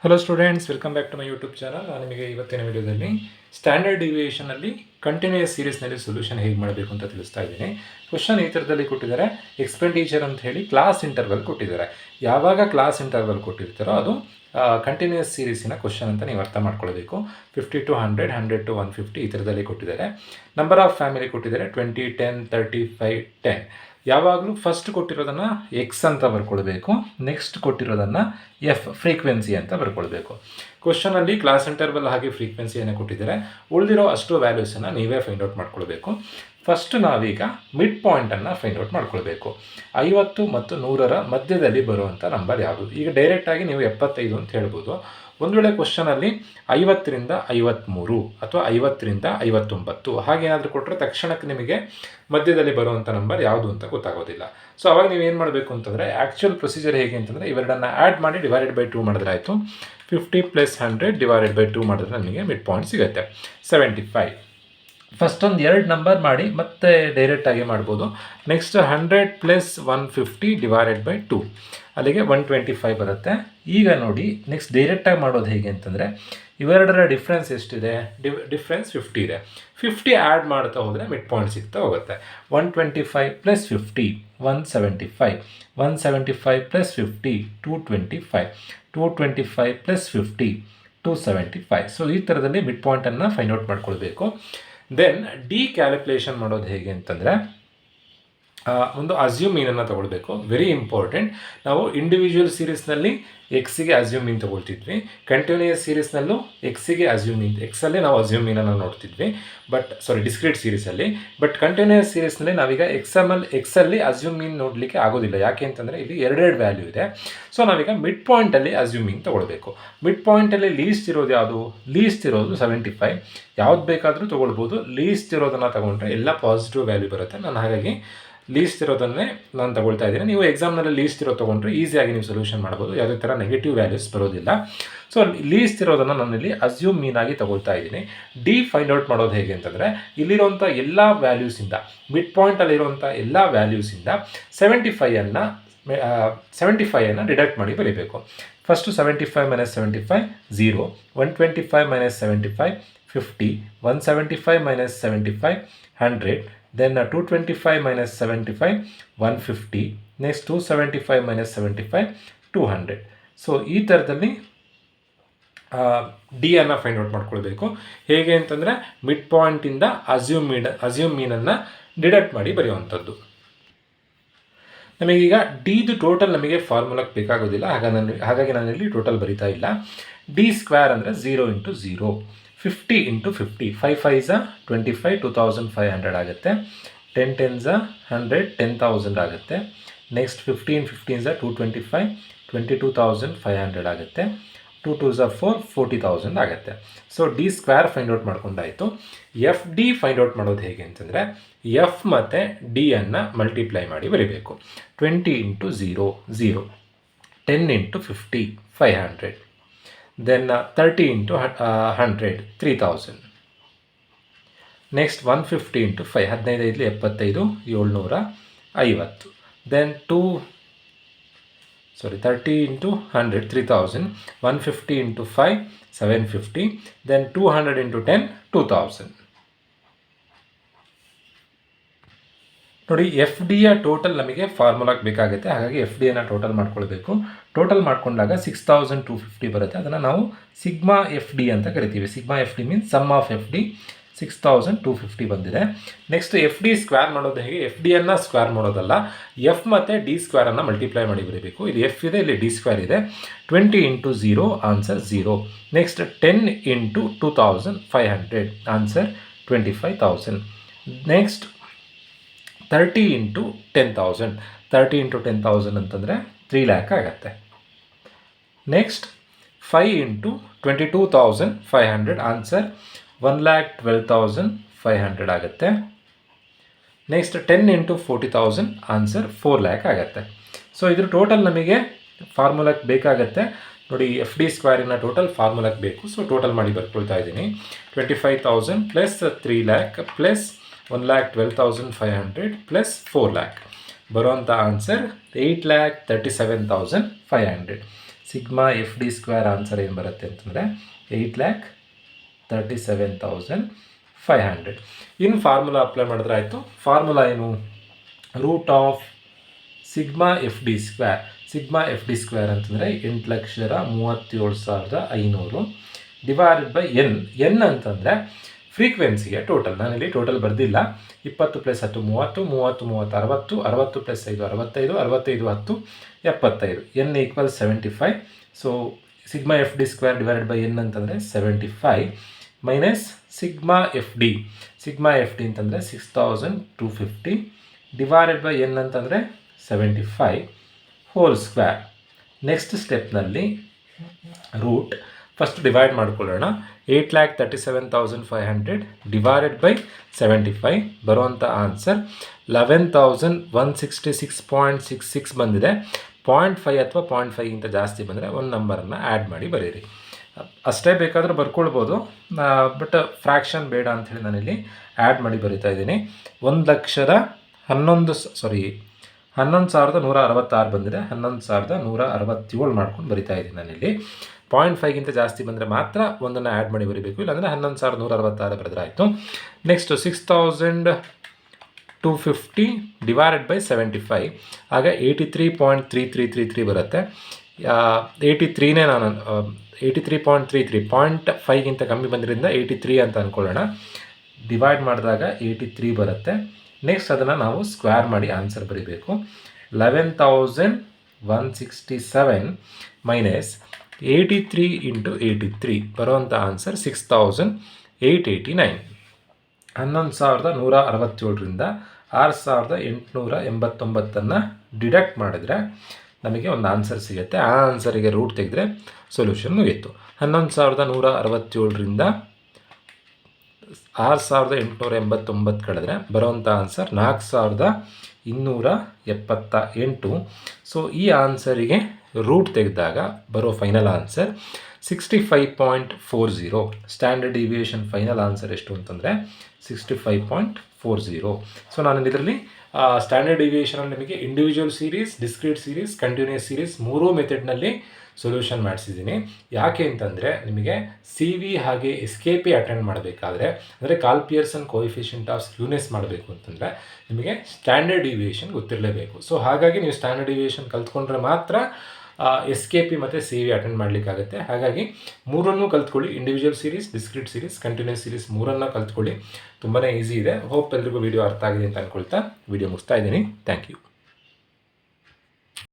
Hello students, welcome back to my YouTube channel. ನಾನು ನಿಮಗೆ ಇವತ್ತಿನ ವಿಡಿಯೋದಲ್ಲಿ ಸ್ಟ್ಯಾಂಡರ್ಡ್ ಡಿವಿಯೇಷನಲ್ಲಿ ಕಂಟಿನ್ಯೂಯಸ್ ಸೀರೀಸ್ನಲ್ಲಿ ಸೊಲ್ಯೂಷನ್ ಹೇಗೆ ಮಾಡಬೇಕು ಅಂತ ತಿಳಿಸ್ತಾ ಇದ್ದೀನಿ. ಕ್ವಶನ್ ಈ ಥರದಲ್ಲಿ ಕೊಟ್ಟಿದ್ದಾರೆ. ಎಕ್ಸ್ಪೆಂಡಿಚರ್ ಅಂತ ಹೇಳಿ ಕ್ಲಾಸ್ ಇಂಟರ್ವಲ್ ಕೊಟ್ಟಿದ್ದಾರೆ. ಯಾವಾಗ ಕ್ಲಾಸ್ ಇಂಟರ್ವಲ್ ಕೊಟ್ಟಿರ್ತಾರೋ ಅದು ಕಂಟಿನ್ಯೂಯಸ್ ಸೀರೀಸಿನ ಕ್ವಶನ್ ಅಂತ ನೀವು ಅರ್ಥ ಮಾಡ್ಕೊಳ್ಬೇಕು. 50 to 100, 100 to 150 ಈ ಥರದಲ್ಲಿ ಕೊಟ್ಟಿದ್ದಾರೆ. ನಂಬರ್ ಆಫ್ ಫ್ಯಾಮಿಲಿ ಕೊಟ್ಟಿದ್ದಾರೆ 20, 10, 35, 10. ಯಾವಾಗಲೂ ಫಸ್ಟ್ ಕೊಟ್ಟಿರೋದನ್ನು ಎಕ್ಸ್ ಅಂತ ಬರ್ಕೊಳ್ಬೇಕು, ನೆಕ್ಸ್ಟ್ ಕೊಟ್ಟಿರೋದನ್ನು ಎಫ್ ಫ್ರೀಕ್ವೆನ್ಸಿ ಅಂತ ಬರ್ಕೊಳ್ಬೇಕು. ಕ್ವಶನಲ್ಲಿ ಕ್ಲಾಸ್ ಇಂಟರ್ವಲ್ ಹಾಗೆ ಫ್ರೀಕ್ವೆನ್ಸಿಯನ್ನು ಕೊಟ್ಟಿದ್ದಾರೆ. ಉಳಿದಿರೋ ಅಷ್ಟು ವ್ಯಾಲ್ಯೂಸನ್ನು ನೀವೇ ಫೈಂಡ್ ಔಟ್ ಮಾಡ್ಕೊಳ್ಬೇಕು. ಫಸ್ಟ್ ನಾವೀಗ ಮಿಡ್ ಪಾಯಿಂಟನ್ನು ಫೈಂಡ್ ಔಟ್ ಮಾಡ್ಕೊಳ್ಬೇಕು. 50 ಮತ್ತು 100ರ ಮಧ್ಯದಲ್ಲಿ ಬರುವಂಥ ನಂಬರ್ ಯಾವುದು? ಈಗ ಡೈರೆಕ್ಟಾಗಿ ನೀವು 75 ಅಂತ ಹೇಳ್ಬೋದು. ಒಂದು ವೇಳೆ ಕ್ವಶನಲ್ಲಿ 50ರಿಂದ 53 ಅಥವಾ 50ರಿಂದ 59 ಹಾಗೇನಾದರೂ ಕೊಟ್ಟರೆ ತಕ್ಷಣಕ್ಕೆ ನಿಮಗೆ ಮಧ್ಯದಲ್ಲಿ ಬರುವಂಥ ನಂಬರ್ ಯಾವುದು ಅಂತ ಗೊತ್ತಾಗೋದಿಲ್ಲ. ಸೊ ಅವಾಗ ನೀವೇನು ಮಾಡಬೇಕು ಅಂತಂದರೆ, ಆ್ಯಕ್ಚುಯಲ್ ಪ್ರೊಸೀಜರ್ ಹೇಗೆ ಅಂತಂದರೆ, ಇವೆರಡನ್ನು ಆ್ಯಡ್ ಮಾಡಿ ಡಿವೈಡೆಡ್ ಬೈ 2 ಮಾಡಿದ್ರೆ ಆಯಿತು. 50 + 100 ಡಿವೈಡೆಡ್ ಬೈ 2 ಮಾಡಿದ್ರೆ ನಮಗೆ ಮಿಡ್ ಪಾಯಿಂಟ್ ಸಿಗುತ್ತೆ 75. ಫಸ್ಟ್ ಒಂದು 2 ನಂಬರ್ ಮಾಡಿ ಮತ್ತೆ ಡೈರೆಕ್ಟಾಗಿ ಮಾಡ್ಬೋದು. ನೆಕ್ಸ್ಟ್ 100 + 150 ಡಿವೈಡೆಡ್ ಬೈ 2 ಅಲ್ಲಿಗೆ 125 ಬರುತ್ತೆ. ಈಗ ನೋಡಿ ನೆಕ್ಸ್ಟ್ ಡೈರೆಕ್ಟಾಗಿ ಮಾಡೋದು ಹೇಗೆ ಅಂತಂದರೆ, ಇವೆರಡರ ಡಿಫ್ರೆನ್ಸ್ ಎಷ್ಟಿದೆ? ಡಿಫ್ರೆನ್ಸ್ 50 ಇದೆ. 50 ಆ್ಯಡ್ ಮಾಡ್ತಾ ಹೋದರೆ ಮಿಡ್ ಪಾಯಿಂಟ್ ಸಿಗ್ತಾ ಹೋಗುತ್ತೆ. 125 + 50 175, 175 + 50 225, 225 + 50 275. ಸೊ ಈ ಥರದಲ್ಲಿ ಮಿಡ್ ಪಾಯಿಂಟನ್ನು ಫೈಂಡ್ ಔಟ್ ಮಾಡ್ಕೊಳ್ಬೇಕು. ದೆನ್ ಡಿ ಕ್ಯಾಲ್ಕುಲೇಷನ್ ಮಾಡೋದು ಹೇಗೆ ಅಂತಂದರೆ, ಒಂದು ಅಸ್ಯೂಮ್ ಮೀನನ್ನು ತೊಗೊಳ್ಬೇಕು. Very important. ನಾವು ಇಂಡಿವಿಜುವಲ್ ಸೀರೀಸ್ನಲ್ಲಿ ಎಕ್ಸಿಗೆ ಅಸ್ಯೂಮ್ ಮೀನ್ ತೊಗೊಳ್ತಿದ್ವಿ, ಕಂಟಿನ್ಯೂಯಸ್ ಸೀರೀಸ್ನಲ್ಲೂ ಎಕ್ಸಿಗೆ ಅಸ್ಯೂಮ್ ಮೀನ್, ಎಕ್ಸಲ್ಲಿ ನಾವು ಅಸ್ಯೂಮ್ ಮೀನನ್ನು ನೋಡ್ತಿದ್ವಿ. ಡಿಸ್ಕ್ರೀಟ್ ಸೀರೀಸಲ್ಲಿ. ಬಟ್ ಕಂಟಿನ್ಯೂಯಸ್ ಸೀರೀಸ್ನಲ್ಲಿ ನಾವೀಗ ಎಕ್ಸಲ್ಲಿ ಅಸ್ಯೂಮ್ ಮೀನ್ ನೋಡಲಿಕ್ಕೆ ಆಗೋದಿಲ್ಲ. ಯಾಕೆ ಅಂತಂದರೆ ಇಲ್ಲಿ ಎರಡೆರಡು ವ್ಯಾಲ್ಯೂ ಇದೆ. ಸೊ ನಾವೀಗ ಮಿಡ್ ಪಾಯಿಂಟಲ್ಲಿ ಅಸ್ಯೂಮ್ ಮೀನ್ ತೊಗೊಳ್ಬೇಕು. ಮಿಡ್ ಪಾಯಿಂಟಲ್ಲಿ ಲೀಸ್ಟ್ ಇರೋದು ಯಾವುದು? ಲೀಸ್ಟ್ ಇರೋದು 75. ಯಾವ್ದು ಬೇಕಾದರೂ ತೊಗೊಳ್ಬೋದು. ಲೀಸ್ಟ್ ಇರೋದನ್ನು ತೊಗೊಂಡ್ರೆ ಎಲ್ಲ ಪಾಸಿಟಿವ್ ವ್ಯಾಲ್ಯೂ ಬರುತ್ತೆ. ನಾನು ಹಾಗಾಗಿ ಲೀಸ್ಟ್ ಇರೋದನ್ನೇ ನಾನು ತಗೊಳ್ತಾ ಇದ್ದೀನಿ. ನೀವು ಎಕ್ಸಾಮ್ನಲ್ಲಿ ಲೀಸ್ಟ್ ಇರೋ ತೊಗೊಂಡ್ರೆ ಈಸಿಯಾಗಿ ನೀವು ಸೊಲ್ಯೂಷನ್ ಮಾಡ್ಬೋದು. ಯಾವುದೇ ಥರ ನೆಗೆಟಿವ್ ವ್ಯಾಲ್ಯೂಸ್ ಬರೋದಿಲ್ಲ. ಸೊ ಲೀಸ್ಟ್ ಇರೋದನ್ನು ನಾನಿಲ್ಲಿ ಅಸ್ಯೂಮ್ ಮೀನಾಗಿ ತಗೊಳ್ತಾ ಇದ್ದೀನಿ. ಡಿ ಫೈಂಡ್ ಔಟ್ ಮಾಡೋದು ಹೇಗೆ ಅಂತಂದರೆ, ಇಲ್ಲಿರುವಂಥ ಎಲ್ಲ ವ್ಯಾಲ್ಯೂಸಿಂದ, ಮಿಡ್ ಪಾಯಿಂಟಲ್ಲಿರುವಂಥ ಎಲ್ಲ ವ್ಯಾಲ್ಯೂಸಿಂದ 75 ಡಿಡಕ್ಟ್ ಮಾಡಿ ಬರೀಬೇಕು. First 75 - 75 0, 125 - 75 50, 175 - 75 100, then 225 - 75 150, next 275 - 75 200. ಸೊ ಈ ಥರದಲ್ಲಿ ಡಿ ಅನ್ನು ಫೈಂಡ್ ಔಟ್ ಮಾಡ್ಕೊಳ್ಬೇಕು. ಹೇಗೆ ಅಂತಂದರೆ, ಮಿಡ್ ಪಾಯಿಂಟಿಂದ ಅಸ್ಯೂಮ್ ಮೀನನ್ನು ಡಿಡಕ್ಟ್ ಮಾಡಿ ಬರೆಯುವಂಥದ್ದು. ನಮಗೀಗ ಡಿದು ಟೋಟಲ್ ನಮಗೆ ಫಾರ್ಮುಲಾಕ್ಕೆ ಬೇಕಾಗೋದಿಲ್ಲ, ಹಾಗಾಗಿ ನಾನಿಲ್ಲಿ ಟೋಟಲ್ ಬರಿತಾ ಇಲ್ಲ. ಡಿ ಸ್ಕ್ವೇರ್ ಅಂದರೆ 0 × 0, 50 × 50, 5 5s 25, 2500 ಆಗುತ್ತೆ. 10 10s 100, 10,000 ಆಗುತ್ತೆ. ನೆಕ್ಸ್ಟ್ 15 15s 225, 22,500 ಆಗುತ್ತೆ. 2 2s 4, 40,000 ಆಗುತ್ತೆ. So D square find out ಮಾಡ್ಕೊಂಡಾಯಿತು. ಎಫ್ ಡಿ ಫೈಂಡ್ ಔಟ್ ಮಾಡೋದು ಹೇಗೆ ಅಂತಂದರೆ, ಎಫ್ ಮತ್ತು ಡಿ ಅನ್ನು ಮಲ್ಟಿಪ್ಲೈ ಮಾಡಿ ಬರೀಬೇಕು. 20 × 0 0, 10 × 50 500, then 30 × 100 3000, ನೆಕ್ಸ್ಟ್ 150 × 5 15 75 750, then 30 × 100 3000, 150 × 5 750, then 200 × 10 2000. ನೋಡಿ, ಎಫ್ ಡಿಯ ಟೋಟಲ್ ನಮಗೆ ಫಾರ್ಮುಲಾಗೆ ಬೇಕಾಗುತ್ತೆ. ಹಾಗಾಗಿ ಎಫ್ ಡಿಯನ್ನು ಟೋಟಲ್ ಮಾಡ್ಕೊಳ್ಬೇಕು. ಟೋಟಲ್ ಮಾಡ್ಕೊಂಡಾಗ 6250 ಬರುತ್ತೆ. ಅದನ್ನು ನಾವು ಸಿಗ್ಮಾ ಎಫ್ ಡಿ ಅಂತ ಕರಿತೀವಿ. Sigma F D means sum of F D 6250 ಬಂದಿದೆ. ನೆಕ್ಸ್ಟ್ ಎಫ್ ಡಿ ಸ್ಕ್ವೇರ್ ಮಾಡೋದು ಹೇಗೆ? ಎಫ್ ಡಿಯನ್ನು ಸ್ಕ್ವೇರ್ ಮಾಡೋದಲ್ಲ, ಎಫ್ ಮತ್ತು ಡಿ ಸ್ಕ್ವೇರನ್ನು ಮಲ್ಟಿಪ್ಲೈ ಮಾಡಿ ಬರೀಬೇಕು. ಇಲ್ಲಿ ಎಫ್ ಇದೆ, ಇಲ್ಲಿ ಡಿ ಸ್ಕ್ವೇರ್ ಇದೆ. 20 × 0 ಆನ್ಸರ್ 0. Next 10 × 2500 answer 25,000. ನೆಕ್ಸ್ಟ್ 30 × 10,000, 30 × 10,000 ಅಂತಂದರೆ 3 lakh ಆಗುತ್ತೆ. ನೆಕ್ಸ್ಟ್ 5 × 22,500 ಆನ್ಸರ್ 1,12,500 ಆಗುತ್ತೆ. ನೆಕ್ಸ್ಟ್ 10 × 40,000 ಆನ್ಸರ್ 4 lakh ಆಗುತ್ತೆ. ಸೊ ಇದ್ರ ಟೋಟಲ್ ನಮಗೆ ಫಾರ್ಮುಲಾಕ್ಕೆ ಬೇಕಾಗತ್ತೆ. ನೋಡಿ, ಎಫ್ ಡಿ ಸ್ಕ್ವೇರಿನ ಟೋಟಲ್ ಫಾರ್ಮುಲಾಕ್ಕೆ ಬೇಕು. ಸೊ ಟೋಟಲ್ ಮಾಡಿ ಬರ್ಕೊಳ್ತಾ ಇದ್ದೀನಿ. 25,000 + 3 lakh + 1,12,500 + 4 lakh ಬರುವಂಥ answer 8,37,500. Sigma F D square answer ಏನು ಬರುತ್ತೆ ಅಂತಂದರೆ 8,37,500. ಇನ್ನು ಫಾರ್ಮುಲಾ ಅಪ್ಲೈ ಮಾಡಿದ್ರೆ ಆಯಿತು. ಫಾರ್ಮುಲಾ ಏನು? Root of sigma F D square. Sigma F D square ಅಂತಂದರೆ 8,37,500 ಡಿವೈಡೆಡ್ ಬೈ ಎನ್ ಅಂತಂದರೆ ಫ್ರೀಕ್ವೆನ್ಸಿಗೆ ಟೋಟಲ್. ನಾನಿಲ್ಲಿ ಟೋಟಲ್ ಬರೆದಿಲ್ಲ. 20 + 10 30, 30 30 60, 60 + 5 65, 65 10 75. n = 75. So sigma F D square divided by N ಅಂತಂದರೆ 75 minus sigma F D. Sigma F D ಅಂತಂದರೆ 6250 divided by N ಅಂತಂದರೆ 75 whole square. Next ಸ್ಟೆಪ್ನಲ್ಲಿ root first divide ಮಾಡ್ಕೊಳ್ಳೋಣ. 8,37,500 divided by 75 ಬರುವಂಥ answer 11,166.66 ಬಂದಿದೆ. 0.5 ಅಥವಾ 0.5ಗಿಂತ ಜಾಸ್ತಿ ಬಂದರೆ ಒಂದು ನಂಬರನ್ನು ಆ್ಯಡ್ ಮಾಡಿ ಬರೀರಿ. ಅಷ್ಟೇ ಬೇಕಾದರೆ ಬರ್ಕೊಳ್ಬೋದು, ಬಟ್ ಫ್ರ್ಯಾಕ್ಷನ್ ಬೇಡ ಅಂಥೇಳಿ ನಾನಿಲ್ಲಿ ಆ್ಯಡ್ ಮಾಡಿ ಬರಿತಾ ಇದ್ದೀನಿ. 11,166 ಬಂದಿದೆ. 11,167 ಮಾಡ್ಕೊಂಡು ಬರಿತಾ ಇದ್ದೀನಿ ನಾನಿಲ್ಲಿ. 0.5ಗಿಂತ ಜಾಸ್ತಿ ಬಂದರೆ ಮಾತ್ರ ಒಂದನ್ನು ಆ್ಯಡ್ ಮಾಡಿ ಬರೀಬೇಕು, ಇಲ್ಲಾಂದರೆ 11,166 ಬರೆದ್ರೆ ಆಯಿತು. ನೆಕ್ಸ್ಟು 6,250 ಡಿವೈಡೆಡ್ ಬೈ 75 ಆಗ 83.3333 ಬರುತ್ತೆ. 83ನೇ ನಾನು 83.33 0.5ಗಿಂತ ಕಮ್ಮಿ ಬಂದಿದ್ದರಿಂದ 83 ಅಂತ ಅಂದ್ಕೊಳ್ಳೋಣ. ಡಿವೈಡ್ ಮಾಡಿದಾಗ 83 ಬರುತ್ತೆ. ನೆಕ್ಸ್ಟ್ ಅದನ್ನು ನಾವು ಸ್ಕ್ವೇರ್ ಮಾಡಿ ಆನ್ಸರ್ ಬರೀಬೇಕು. 11,167 ಮೈನಸ್ 83 × 83 ಬರುವಂಥ ಆನ್ಸರ್ 6,889. 11,167ರಿಂದ 6,889 ಡಿಡಕ್ಟ್ ಮಾಡಿದ್ರೆ ನಮಗೆ ಒಂದು ಆನ್ಸರ್ ಸಿಗುತ್ತೆ. ಆ ಆನ್ಸರಿಗೆ ರೂಟ್ ತೆಗೆದ್ರೆ ಸೊಲ್ಯೂಷನ್ ಮುಗೀತು. 11,167ರಿಂದ 6,889 ಕಳೆದ್ರೆ ಬರುವಂಥ ಆನ್ಸರ್ 4,278. ಸೊ ಈ ಆನ್ಸರಿಗೆ ರೂಟ್ ತೆಗೆದಾಗ ಬರೋ final answer 65.40. Standard deviation final answer ಎಷ್ಟು ಅಂತಂದರೆ 65.40. ಸೊ ನಾನು ಇದರಲ್ಲಿ ಸ್ಟ್ಯಾಂಡರ್ಡ್ ಡಿವಿಯೇಷನಲ್ಲಿ ನಿಮಗೆ individual series, discrete series, continuous series ಮೂರೂ ಮೆಥಡ್ನಲ್ಲಿ ಸೊಲ್ಯೂಷನ್ ಮಾಡಿಸಿದ್ದೀನಿ. ಯಾಕೆ ಅಂತಂದರೆ ನಿಮಗೆ CV ಹಾಗೆ SKP ಅಟೆಂಡ್ ಮಾಡಬೇಕಾದ್ರೆ, ಅಂದರೆ ಕಾಲ್ ಪಿಯರ್ಸನ್ ಕೋಎಫಿಷಿಯಂಟ್ ಆಫ್ ಸ್ಕ್ಯೂನೆಸ್ ಮಾಡಬೇಕು ಅಂತಂದರೆ ನಿಮಗೆ ಸ್ಟ್ಯಾಂಡರ್ಡ್ ಡಿವಿಯೇಷನ್ ಗೊತ್ತಿರಲೇಬೇಕು. ಸೊ ಹಾಗಾಗಿ ನೀವು ಸ್ಟ್ಯಾಂಡರ್ಡ್ ಡಿವಿಯೇಷನ್ ಕಲ್ತ್ಕೊಂಡ್ರೆ ಮಾತ್ರ SKP ಮತ್ತು CV ಅಟೆಂಡ್ ಮಾಡಲಿಕ್ಕಾಗುತ್ತೆ. ಹಾಗಾಗಿ ಮೂರನ್ನೂ ಕಲ್ತ್ಕೊಳ್ಳಿ. Individual series, discrete series, continuous series ಮೂರನ್ನು ಕಲ್ತ್ಕೊಳ್ಳಿ. ತುಂಬಾ ಈಸಿ ಇದೆ. ಹೋಪ್ ಎಲ್ರಿಗೂ ವಿಡಿಯೋ ಅರ್ಥ ಆಗಿದೆ ಅಂತ ಅಂದ್ಕೊಳ್ತಾ ವಿಡಿಯೋ ಮುಗಿಸ್ತಾ ಇದ್ದೀನಿ. Thank you.